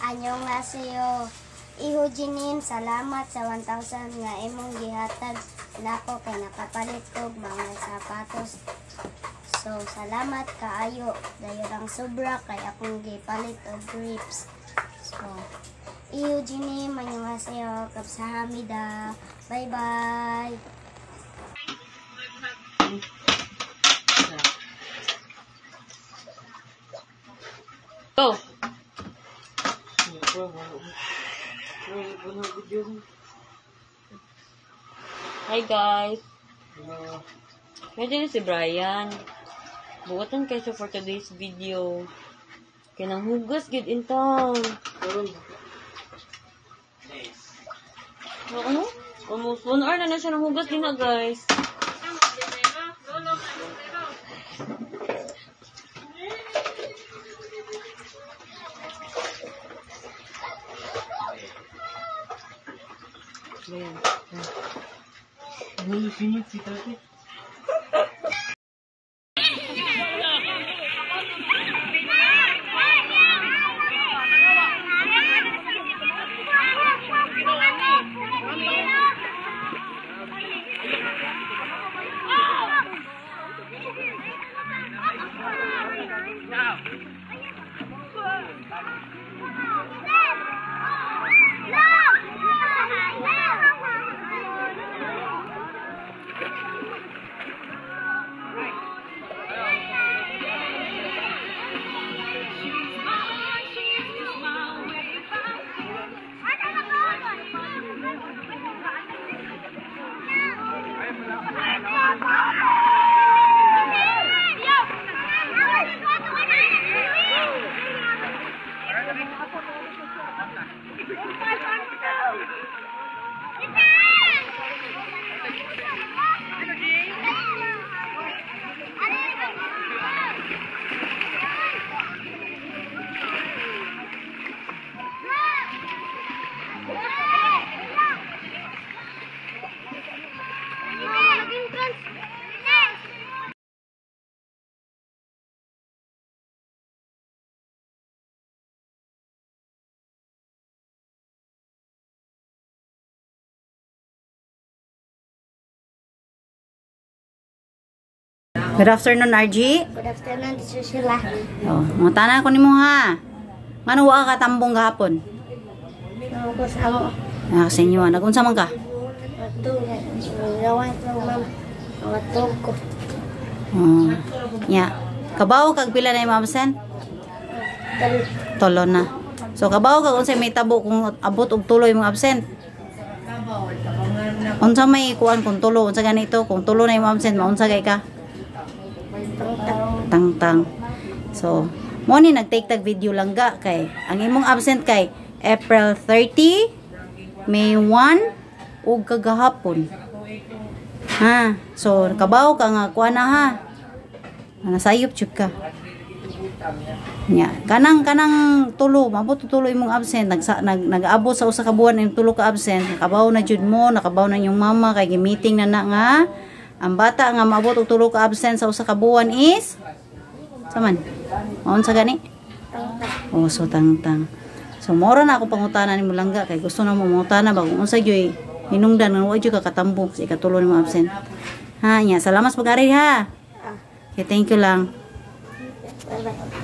Annyeonghaseyo. Iho Jinin, salamat sa 1,000 nga imong gihatag nako kay nakapalit og mga sapatos. So, salamat kaayo. Dayon ang sobra kay akong gipalit og grips. So, Iho Jinin, annyeonghaseyo. Kamsahamnida. Bye-bye. Go! Hi guys! Medyo si Brian. Buotan kayo for today's video. Kaya nang hugas good in town. Ano? Almost 1 hour na siya nang hugas din na guys. Ayan. Sinit si Tati. Good afternoon, RG. Good afternoon, Susila. Oh, mutana ko nimo ha. Ngano wa ka tambong gahapon? Ako sa mo. Ah, sa inyo, nagunsa man ka? Ato, gawan ko ma'am. Ato ko. Oh. Ya. Kabaw kag pila na imong absent? Tolo na. So kabaw kag unsay may tabo kung abot og tuloy imong absent? Unsa may kuan kung tulo, unsa ganito kung tulo na imong absent, maunsa gay ka? Tang-tang. So, mo ni nag-take tag video lang ga kay ang imong absent kay April 30, May 1 ug kagahapon. Ha, so kabaw ka nga kuan na ha. Nasayop jud ka. Nya, kanang tulo, mabot tulo imong absent, nag-abot sa usa ka buwan imong tulo ka absent, kabaw na jud mo, nakabaw na yung mama kay gi-meeting na nga ang bata nga maabot og tulo ka absent sa usa ka buwan is saman. Maun sa gani? Oh, so tang-tang. So mora na ako pangutana nimo langga kay gusto na mo mangutana ba kung unsa gyoy hinungdan nga wa jud ka katambong sa ikatulo nimo absent. Ha nya, salamat pag-ari ha. Okay, thank you lang. Bye-bye.